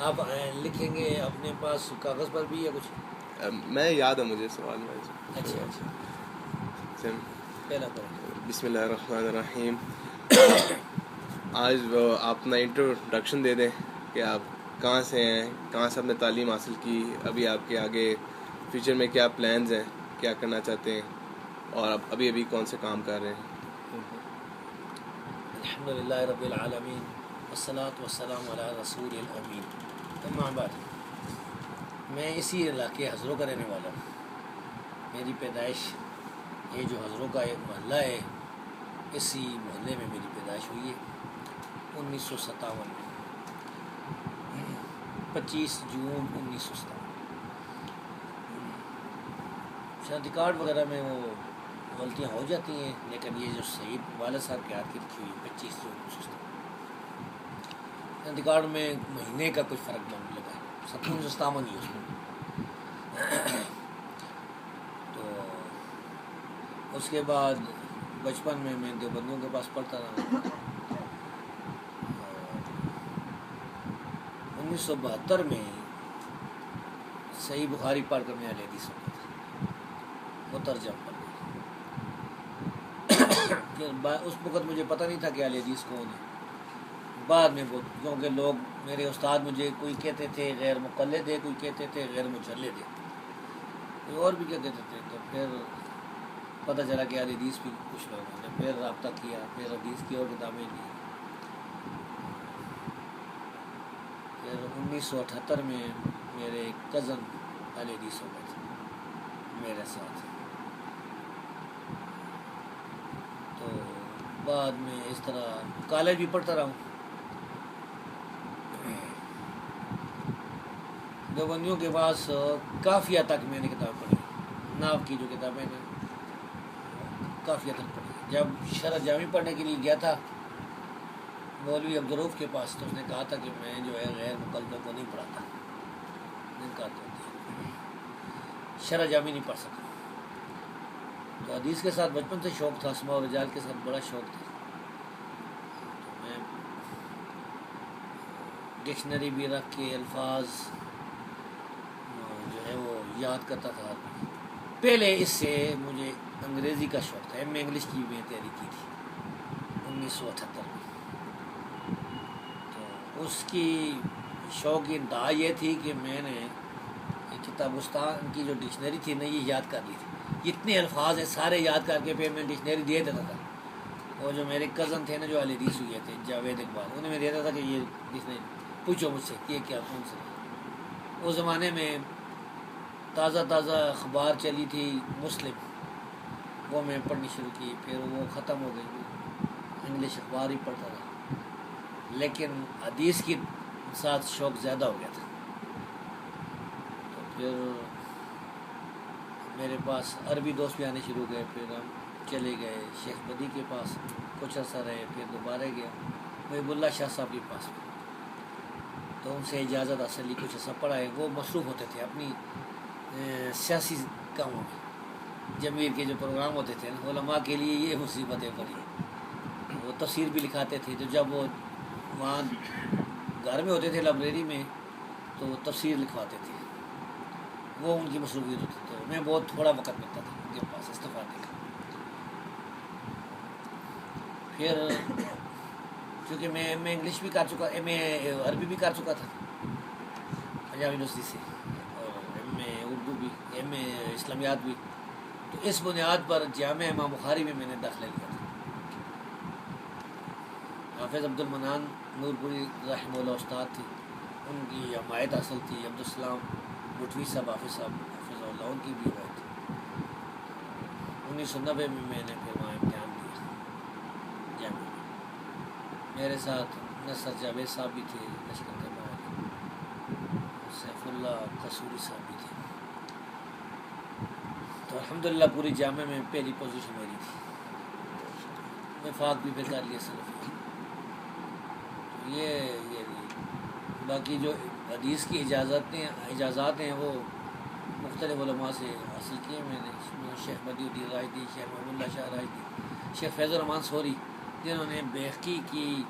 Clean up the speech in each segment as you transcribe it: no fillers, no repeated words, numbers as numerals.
آپ لکھیں گے اپنے پاس کاغذ پر بھی یا کچھ؟ میں یاد ہے مجھے سوال میں. اچھا پہلا پڑھیں. بسم اللہ الرحمن الرحیم. آج آپ اپنا انٹروڈکشن دے دیں کہ آپ کہاں سے ہیں, کہاں سے آپ نے تعلیم حاصل کی, ابھی آپ کے آگے فیوچر میں کیا پلانز ہیں, کیا کرنا چاہتے ہیں, اور آپ ابھی کون سے کام کر رہے ہیں. الحمدللہ رب العالمین والصلاة والسلام علی رسول الامین. اما بعد, میں اسی علاقے ہزروں کا رہنے والا ہوں. میری پیدائش یہ جو ہزروں کا ایک محلہ ہے, اسی محلے میں میری پیدائش ہوئی ہے 1957 میں, 25 جون 1957. شناختی کارڈ وغیرہ میں وہ غلطیاں ہو جاتی ہیں, لیکن یہ جو شہید والد صاحب کے ہاتھ کی لکھی ہوئی 25 جون 1957. شناختی کارڈ میں مہینے کا کچھ فرق نہ لگا ہے, 1957 ہی اس میں. تو اس کے بعد بچپن میں دیوبندیوں کے پاس پڑھتا رہا. 1972 میں صحیح بخاری پڑھ کر میں اہل حدیث ہو گیا تھا, مترجم پڑھ گیا. اس وقت مجھے پتہ نہیں تھا کہ اہل حدیث کون ہے. بعد میں کیونکہ لوگ میرے استاد مجھے کوئی کہتے تھے غیر مقلد ہے, کوئی کہتے تھے غیر مجلد ہے, کوئی اور بھی کیا کہتے تھے. تو پھر پتہ چلا کہ اہل حدیث بھی کچھ لوگوں نے. پھر رابطہ کیا, پھر حدیث کی اور کتابیں لی. پھر 1978 میں میرے ایک کزن اہل حدیث ہو گئے تھے میرے ساتھ. تو بعد میں اس طرح کالج بھی پڑھتا رہا ہوں. دیوبندیوں کے پاس کافیہ تک میں نے کتاب پڑھی, ناو کی جو کتابیں ہیں کافیہ تک پڑھی. جب شرح جامی پڑھنے کے لیے گیا تھا مولوی عبدالرؤف کے پاس, تو اس نے کہا تھا کہ میں جو ہے غیر مقلدوں کو نہیں پڑھاتا, شرح جامی نہیں پڑھ سکتا. تو حدیث کے ساتھ بچپن سے شوق تھا, اسماء و رجال کے ساتھ بڑا شوق تھا. تو میں ڈکشنری بھی رکھ کے الفاظ جو ہے وہ یاد کرتا تھا. پہلے اس سے مجھے انگریزی کا شوق تھا. میں انگلش کی بھی تیاری کی تھی 1978 میں. تو اس کی شوق کی انتہا یہ تھی کہ میں نے کتابستان کی جو ڈکشنری تھی نا یہ یاد کر لی تھی. اتنے الفاظ ہیں سارے یاد کر کے پھر میں ڈکشنری دے دیتا تھا. اور جو میرے کزن تھے نا جو اہل حدیث ہوئے تھے, جاوید اقبال, انہیں میں دیتا تھا کہ یہ ڈکشنری پوچھو مجھ سے یہ کیا کون سے. اس زمانے میں تازہ اخبار چلی تھی مسلم, وہ میں پڑھنی شروع کی. پھر وہ ختم ہو گئی, انگلش اخبار ہی پڑھتا رہا, لیکن حدیث کے ساتھ شوق زیادہ ہو گیا تھا. تو پھر میرے پاس عربی دوست بھی آنے شروع گئے. پھر ہم چلے گئے شیخ بدی کے پاس, کچھ عرصہ رہے. پھر دوبارہ گیا محب اللہ شاہ صاحب کے پاس, تو ان سے اجازت حاصل لی, کچھ عرصہ پڑھائے. وہ مصروف ہوتے تھے اپنی سیاسی کاموں میں. جمعیر کے جو پروگرام ہوتے تھے نا, علماء کے لیے یہ مصیبتیں پڑی. وہ تفسیر بھی لکھاتے تھے. تو جب وہ وہاں گھر میں ہوتے تھے لائبریری میں, تو وہ تفسیر لکھواتے تھے. وہ ان کی مصروفیت ہوتی. تو میں بہت تھوڑا وقت ملتا تھا ان کے پاس استفادے کا. پھر چونکہ میں انگلش بھی کر چکا, میں عربی بھی کر چکا تھا پنجاب یونیورسٹی سے, اور ایم اے اردو بھی, ایم اے اسلامیات بھی. تو اس بنیاد پر جامعہ امام بخاری میں نے داخلہ لیا تھا. حافظ عبد المنان نور پوری رحمہ اللہ استاد تھے, ان کی حمایت حاصل تھی. عبدالسلام بٹوی صاحب حافظ صاحب حافظ اللہ, ان کی بھی حمایت تھی. 1990 میں نے پھر وہاں امتحان دیا جامعہ میں. میرے ساتھ نصر جاوید صاحب بھی تھے لشکر طیبہ والے, سیف اللہ قصوری صاحب بھی تھے. تو الحمدللہ پوری جامعہ میں پہلی پوزیشن میری تھی. وفاق بھی پھر کر لیا سلفی. یہ باقی جو حدیث کی اجازات ہیں وہ مختلف علماء سے حاصل کیے میں نے. شیخ بدی الدین رائدی, شیخ محمد اللہ شاہ رائدی, شیخ فیض الرحمان سوری, جنہوں نے بیہقی کی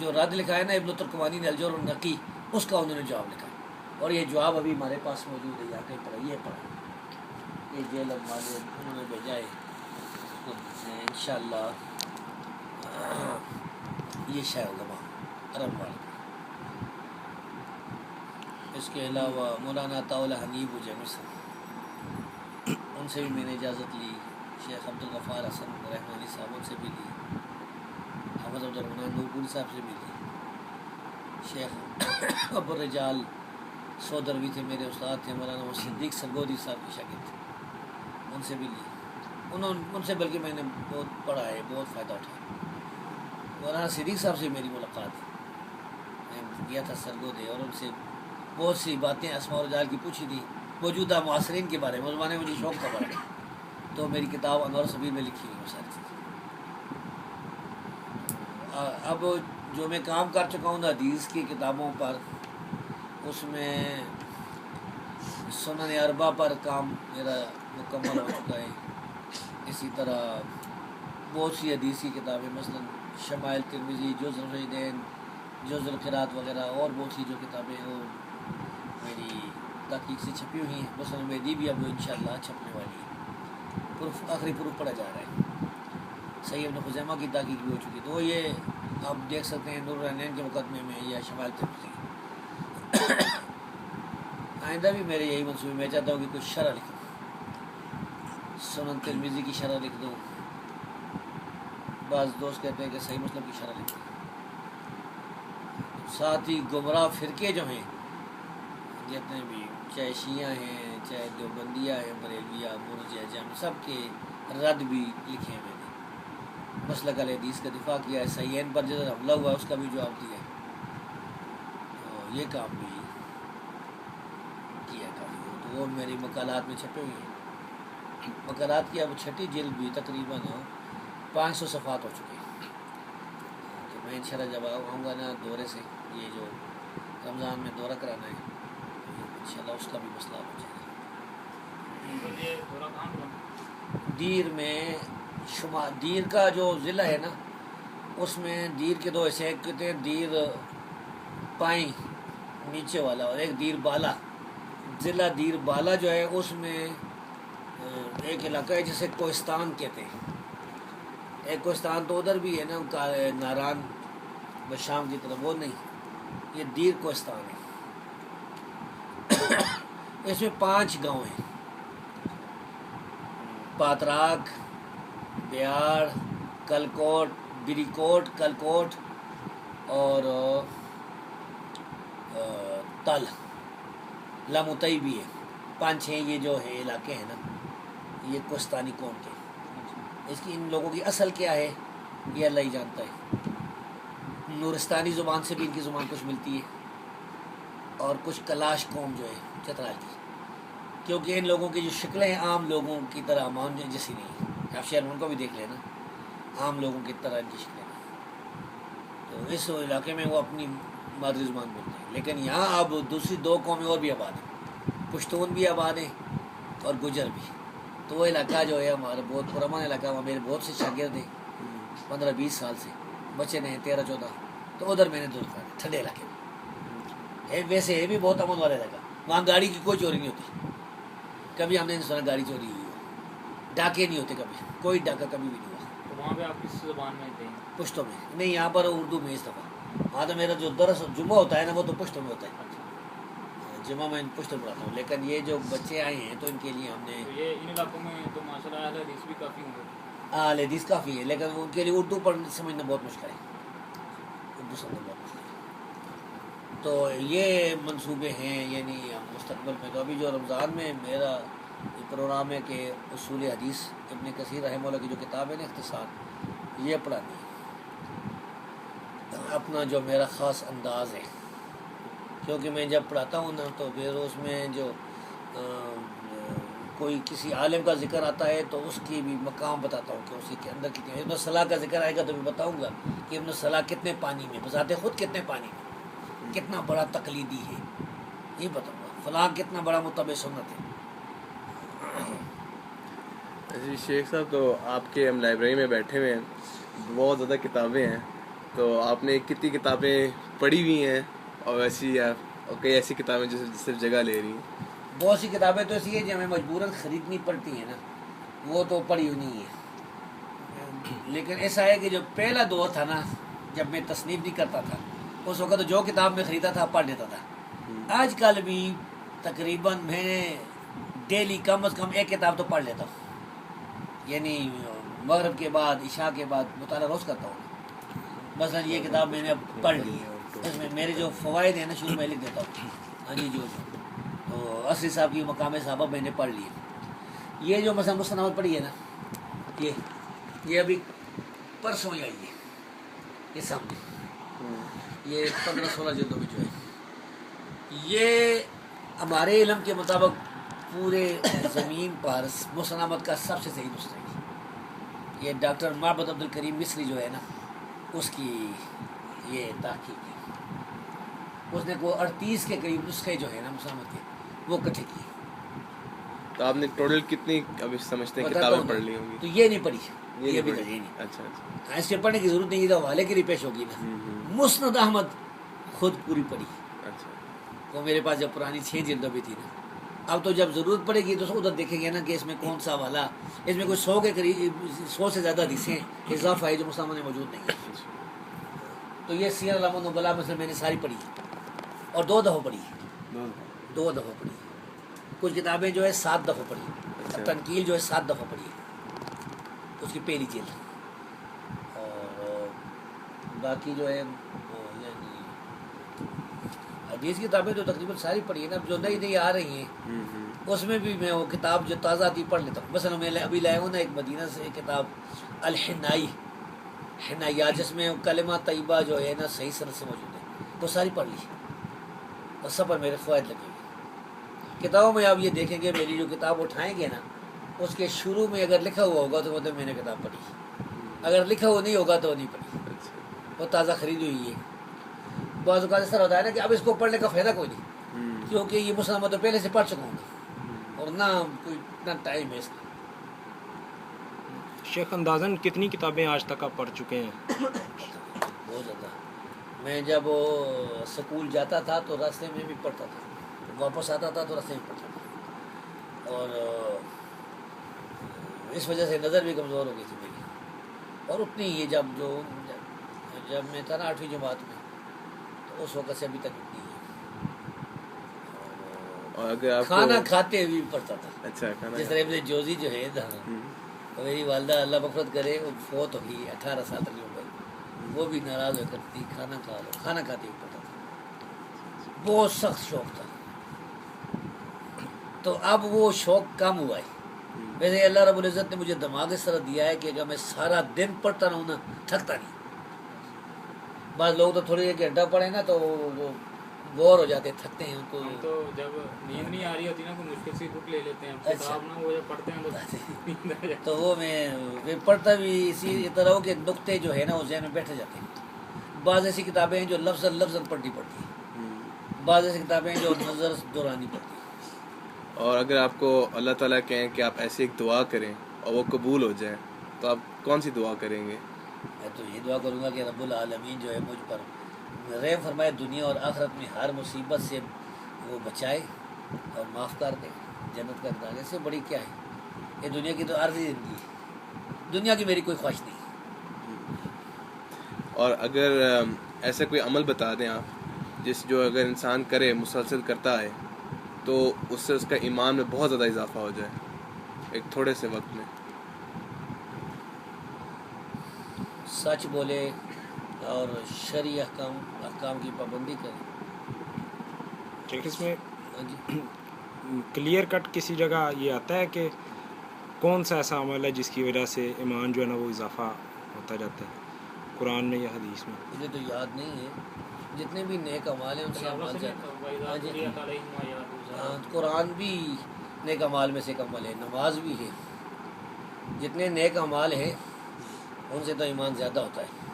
جو رد لکھا ہے نا ابن ترکمانی نے الجر النقی, اس کا انہوں نے جواب لکھا اور یہ جواب ابھی ہمارے پاس موجود ہے، یا کہیں پڑھا، یہ پڑھا، یہ جیل والے انہوں نے بھیجا ہے، انشاءاللہ یہ شاید علماء عرب والے۔ اس کے علاوہ مولانا طاولہ حنیف جمصر، ان سے بھی میں نے اجازت لی، شیخ عبدالغفار حسن رحمانی صاحب ان سے بھی لی، حافظ عبدالرحمن نورپوری صاحب سے بھی لی، شیخ ابوالرجال سودروی تھے میرے استاد تھے، مولانا صدیق سرگودی صاحب کے شاگرد تھے، ان سے بھی لی، ان سے بلکہ میں نے بہت پڑھا ہے، بہت فائدہ اٹھایا۔ مولانا صدیق صاحب سے میری ملاقات ہے، میں گیا تھا سرگودے اور ان سے بہت سی باتیں اسماء الرجال کی پوچھی تھی، موجودہ معاصرین کے بارے میں، اس زمانے میں مجھے شوق تھا پڑھنے، تو میری کتاب انوار سبیل میں لکھی ہوئی وہ ساری چیزیں۔ اب جو میں کام کر چکا ہوں حدیث کی کتابوں پر، اس میں سنن اربعہ پر کام میرا مکمل ہو چکا ہے، اسی طرح بہت سی حدیث کی کتابیں، مثلا شمائل ترمذی، جز الفیدین، جز القرات وغیرہ، اور بہت سی جو کتابیں وہ میری تحقیق سے چھپی ہوئی ہیں، مثلا میری بھی اب انشاءاللہ چھپنے والی ہے، آخری پروف پڑھا جا رہا ہے، صحیح ابن خزیمہ کی تحقیق بھی ہو چکی، تو یہ آپ دیکھ سکتے ہیں نور العینین کے مقدمے میں یا شمائل ترمذی۔ آئندہ بھی میرے یہی منصوبے، میں چاہتا ہوں کہ کوئی شرح لکھ دوں، سنن ترمذی کی شرح لکھ دوں، بعض دوست کہتے ہیں کہ صحیح مسلم کی شرح لکھ دوں، ساتھ ہی گمراہ فرقے جو ہیں جتنے بھی، چاہے شیعہ ہیں، چاہے دیوبندیہ ہیں، بریلویہ، مرجع، جہمی، سب کے رد بھی لکھے ہیں میں نے، مسلک اہل حدیث کا دفاع کیا ہے، صحیحین پر جدھر حملہ ہوا ہے اس کا بھی جواب دیا ہے، تو یہ کام بھی کیا کافی، تو وہ میری مقالات میں چھپے ہوئے ہیں، مقالات کی اب 6ٹھی جلد بھی تقریباً 500 صفحات ہو چکے ہیں، تو میں انشاءاللہ جب آؤں گا نا دورے سے، یہ جو رمضان میں دورہ کرانا ہے، انشاءاللہ اس کا بھی مسئلہ ہو جائے گا۔ دیر میں دیر کا جو ضلع ہے نا، اس میں دیر کے 2 حصے، ایک کہتے ہیں دیر پائیں نیچے والا، اور ایک دیر بالا، ضلع دیر بالا جو ہے اس میں ایک علاقہ ہے جسے کوہستان کہتے ہیں، ایک کوہستان تو ادھر بھی ہے نا ناران بشام کی طرف، وہ نہیں، یہ دیر کوہستان ہے، اس میں 5 گاؤں ہیں، پاتراک، بیاڑ، کلکوٹ، بریکوٹ، کلکوٹ اور تل، لاموتئی بھی ہے، 5-6 یہ جو ہے علاقے ہیں نا، یہ کوہستانی قوم کے، اس کی ان لوگوں کی اصل کیا ہے یہ اللہ ہی جانتا ہے، نورستانی زبان سے بھی ان کی زبان کچھ ملتی ہے، اور کچھ کلاش قوم جو ہے چترال کی، کیونکہ ان لوگوں کی جو شکلیں ہیں عام لوگوں کی طرح عمان جیسی نہیں ہیں، آپ شہر ان کو بھی دیکھ لینا، عام لوگوں کی طرح ان کی شکلیں نہیں، تو اس علاقے میں وہ اپنی مادری زبان بولتے ہیں، لیکن یہاں اب دوسری 2 قومیں اور بھی آباد ہیں، پشتون بھی آباد ہیں اور گجر بھی، تو وہ علاقہ جو ہے ہمارا بہت پرامن علاقہ، وہاں میرے بہت سے شاگرد ہیں 15-20 سال سے، بچے نہیں 13-14، تو ادھر میں نے دور کرا ٹھنڈے علاقے میں، ویسے ہے بھی بہت امن والا علاقہ، وہاں گاڑی کی کوئی چوری نہیں ہوتی، کبھی ہم نے نہیں سنا گاڑی چوری ہوئی ہو، ڈاکے نہیں ہوتے کبھی، کوئی ڈاکہ کبھی بھی نہیں ہوا۔ تو وہاں پہ آپ کس زبان میں تھے؟ پشتوں میں نہیں، یہاں پر اردو میں اس دفعہ، وہاں تو میرا جو درس جمعہ ہوتا ہے نا وہ تو پشتوں میں ہوتا ہے، جمعہ میں پشتوں پڑھاتا ہوں، لیکن یہ جو بچے آئے ہیں تو ان کے لیے ہم نے، تو یہ ان علاقوں میں تو ماشاء اللہ اہل حدیث بھی کافی ہوں گے؟ اہل حدیث کافی ہے، لیکن ان کے لیے اردو پڑھنا سمجھنا بہت مشکل ہے، اردو سمجھنا بہت مشکل ہے، تو یہ منصوبے ہیں، یعنی مستقبل میں تو ابھی جو رمضان میں میرا یہ پروگرام ہے کہ اصول حدیث ابن کثیر رحمہ اللہ کی جو کتاب ہے نا اختصار، یہ پڑھانی ہے، اپنا جو میرا خاص انداز ہے، کیونکہ میں جب پڑھاتا ہوں نا تو پھر اس میں جو کوئی کسی عالم کا ذکر آتا ہے تو اس کی بھی مقام بتاتا ہوں کہ اس کے اندر کتنے، ابن الصلاح کا ذکر آئے گا تو میں بتاؤں گا کہ ابن الصلاح کتنے پانی میں، بذات خود کتنے پانی میں، کتنا بڑا تقلیدی ہے، یہ بتاؤں گا، فلاں کتنا بڑا متبع سنت ہے۔ جی شیخ صاحب، تو آپ کے ہم لائبریری میں بیٹھے ہوئے ہیں، بہت زیادہ کتابیں ہیں، تو آپ نے کتنی کتابیں پڑھی ہوئی ہیں اور ویسی اور کئی ایسی کتابیں جو صرف جگہ لے رہی ہیں؟ بہت سی کتابیں تو ایسی ہیں جو ہمیں مجبوراً خریدنی پڑتی ہیں نا، وہ تو پڑھی ہوئی نہیں ہے. لیکن ایسا ہے کہ جو پہلا دور تھا نا، جب میں تصنیف نہیں کرتا تھا، اس وقت جو کتاب میں خریدا تھا پڑھ لیتا تھا. آج کل بھی تقریباً میں ڈیلی کم از کم ایک کتاب تو پڑھ لیتا ہوں، یعنی مغرب کے بعد عشاء کے بعد مطالعہ روز کرتا ہوں. مثلا یہ کتاب میں نے اب پڑھ لی ہے، اس میں میرے جو فوائد ہیں نا شروع میں لکھ دیتا ہوں. ہاں جی، جو تو عصری صاحب کی مقام صحابہ میں نے پڑھ لی ہے. یہ جو مثلا مستند پڑھی ہے نا، یہ ابھی پرسوں ہی آئی ہے، یہ سامنے یہ 15-16 جلدوں میں جو ہے. یہ ہمارے علم کے مطابق پورے زمین پر مستند کا سب سے صحیح نسخہ ہے. یہ ڈاکٹر معبد عبدالکریم مصری جو ہے نا، اس کی یہ تحقیق ہے. اس نے کو 38 کے قریب نسخے جو ہے نا مستند کے وہ اکٹھے کیے. تو آپ نے ٹوٹل کتنی ابھی سمجھتے ہیں کتابیں پڑھ لی ہوں گی؟ تو یہ نہیں پڑھی، یہ بھی پڑھی. نہیں. اچھا اچھا. اس سے پڑھنے کی ضرورت نہیں، یہ تو حوالے کے لیے پیش ہوگی نا. مسند احمد خود پوری پڑھی، اچھا. وہ میرے پاس جب پرانی 6 جلدوں بھی تھی نا. اب تو جب ضرورت پڑے گی تو ادھر دیکھیں گے نا کہ اس میں کون سا والا، اس میں کوئی 100 کے قریب 100 سے زیادہ حدیثیں اضافہ ہے جو مسلمانوں میں موجود نہیں ہے. تو یہ سیر علام النبلاء مثلا میں نے ساری پڑھی اور 2 دفعہ پڑھی، 2 دفعہ پڑھی. کچھ کتابیں جو ہے 7 دفعہ پڑھی. تنقیل جو ہے 7 دفعہ پڑھی اس کی پہلی جلد. اور باقی جو ہے حدیث کی کتابیں تو تقریباً ساری پڑھی ہے نا. جو نئی نئی آ رہی ہیں اس میں بھی میں وہ کتاب جو تازہ آتی پڑھ لیتا ہوں. مثلا میں ابھی لایا ہوں نا ایک مدینہ سے کتاب الحنائی، حنائیات، جس میں کلمہ طیبہ جو ہے نا صحیح سند سے موجود ہے، وہ ساری پڑھ لی اور سب پر میرے فوائد لگے ہوئے. کتابوں میں آپ یہ دیکھیں گے میری جو کتاب اٹھائیں گے نا، اس کے شروع میں اگر لکھا ہوا ہوگا تو مطلب میں نے کتاب پڑھی، اگر لکھا ہوا نہیں ہوگا تو نہیں پڑھی. وہ تازہ خریدی ہوئی ہے. بعض اوقات اس طرح ہوتا ہے نا کہ اب اس کو پڑھنے کا فائدہ کوئی نہیں، کیونکہ یہ مسلمان تو پہلے سے پڑھ چکا ہوں اور نہ کوئی اتنا ٹائم ہے اس کا. شیخ اندازاً کتنی کتابیں آج تک آپ پڑھ چکے ہیں؟ بہت زیادہ. میں جب سکول جاتا تھا تو راستے میں بھی پڑھتا تھا، واپس آتا تھا تو راستے میں پڑھتا تھا. اور اس وجہ سے نظر بھی کمزور ہو گئی تھی میری. اور اتنی یہ جب میں تھا نا 8ویں جماعت میں، تو اس وقت سے ابھی تک اتنی ہے. اور اگر آپ کھانا کھاتے ہوئے بھی پڑھتا تھا. اچھا کھانا جس طرح ابن جوزی جو ہے میری والدہ اللہ مغفرت کرے، وہ فوت ہو گئی 18 سال تک ہو گئی. وہ بھی ناراض ہو کرتی کھانا کھا لو، کھانا کھاتے ہوئے پڑھتا تھا. بہت سخت شوق تھا. تو اب وہ شوق کم ہوا ہے. ویسے اللہ رب العزت نے مجھے دماغ اس طرح دیا ہے کہ اگر میں سارا دن پڑھتا رہوں نا تھکتا نہیں. بعض لوگ تو تھوڑی ایک گھنٹہ پڑھیں نا تو وہ بور ہو جاتے، تھکتے ہیں. ہم تو جب نیند نہیں آ رہی ہوتی نا تو مشکل سے بک لے لیتے ہیں کتاب نا، وہ جب پڑھتے ہیں تو نیند آ جاتی. تو وہ میں پڑھتا بھی اسی طرح ہو کہ نقطے جو ہے نا وہ ذہن میں بیٹھ جاتے ہیں. بعض ایسی کتابیں ہیں جو لفظ پڑھنی پڑتی ہیں، بعض ایسی کتابیں ہیں جو نظر دورانی پڑتی ہیں. اور اگر آپ کو اللہ تعالیٰ کہیں کہ آپ ایسی ایک دعا کریں اور وہ قبول ہو جائے تو آپ کون سی دعا کریں گے؟ میں تو یہ دعا کروں گا کہ رب العالمین جو ہے مجھ پر رحم فرمائے، دنیا اور آخرت میں ہر مصیبت سے وہ بچائے اور معاف کر دے. جنت کا دانے سے بڑی کیا ہے؟ یہ دنیا کی تو عارضی زندگی ہے، دنیا کی میری کوئی خواہش نہیں. اور اگر ایسا کوئی عمل بتا دیں آپ جو اگر انسان کرے، مسلسل کرتا ہے، تو اس سے اس کا ایمان میں بہت زیادہ اضافہ ہو جائے ایک تھوڑے سے وقت میں. سچ بولے اور شرعی احکام کی پابندی کرے. ٹھیک، اس میں کلیئر کٹ کسی جگہ یہ آتا ہے کہ کون سا ایسا عمل ہے جس کی وجہ سے ایمان جو ہے نا وہ اضافہ ہوتا جاتا ہے، قرآن میں یا حدیث میں؟ مجھے تو یاد نہیں ہے. جتنے بھی نیک اعمال ہیں ان سے اعمال قرآن بھی نیک اعمال میں سے ایک عمل ہے، نماز بھی ہے. جتنے نیک اعمال ہیں ان سے تو ایمان زیادہ ہوتا ہے.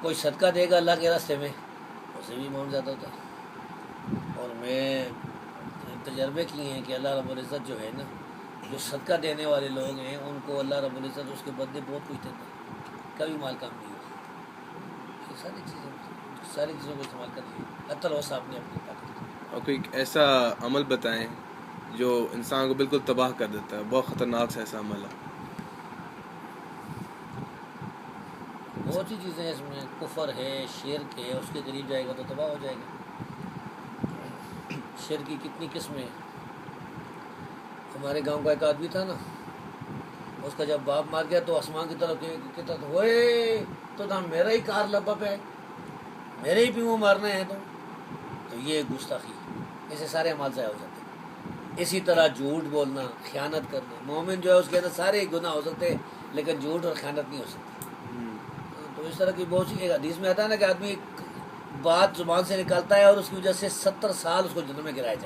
کوئی صدقہ دے گا اللہ کے راستے میں، اس سے بھی ایمان زیادہ ہوتا ہے. اور میں تجربے کیے ہیں کہ اللہ رب العزت جو ہے نا، جو صدقہ دینے والے لوگ ہیں ان کو اللہ رب العزت اس کے بدلے بہت کچھ دیتا ہے، کبھی مال کم نہیں ہوتا. یہ ساری چیزیں ساری چیزوں کو استعمال کر لیے حتی الوسع اپنے پاس. اور کوئی ایسا عمل بتائیں جو انسان کو بالکل تباہ کر دیتا ہے, بہت خطرناک سا ایسا عمل ہے. بہت سی چیزیں اس میں, کفر ہے, شرک ہے, اس کے قریب جائے گا تو تباہ ہو جائے گا. شرک کی کتنی قسمیں ہیں. ہمارے گاؤں کا ایک آدمی تھا نا, اس کا جب باپ مار گیا تو آسمان کی طرف کہتا تھا ہوئے تو میرا ہی کار لبا پہ, میرے ہی پیوں مارنے ہیں تو یہ گستاخی, ایسے سارے اعمال ضائع ہو جاتے ہیں. اسی طرح جھوٹ بولنا, خیانت کرنا, مومن جو ہے اس کے اندر سارے گناہ ہو سکتے ہیں لیکن جھوٹ اور خیانت نہیں ہو سکتی. تو اس طرح کی بہت سی, ایک حدیث میں آتا ہے نا کہ آدمی ایک بات زبان سے نکالتا ہے اور اس کی وجہ سے 70 سال اس کو جہنم میں گرایا جائے.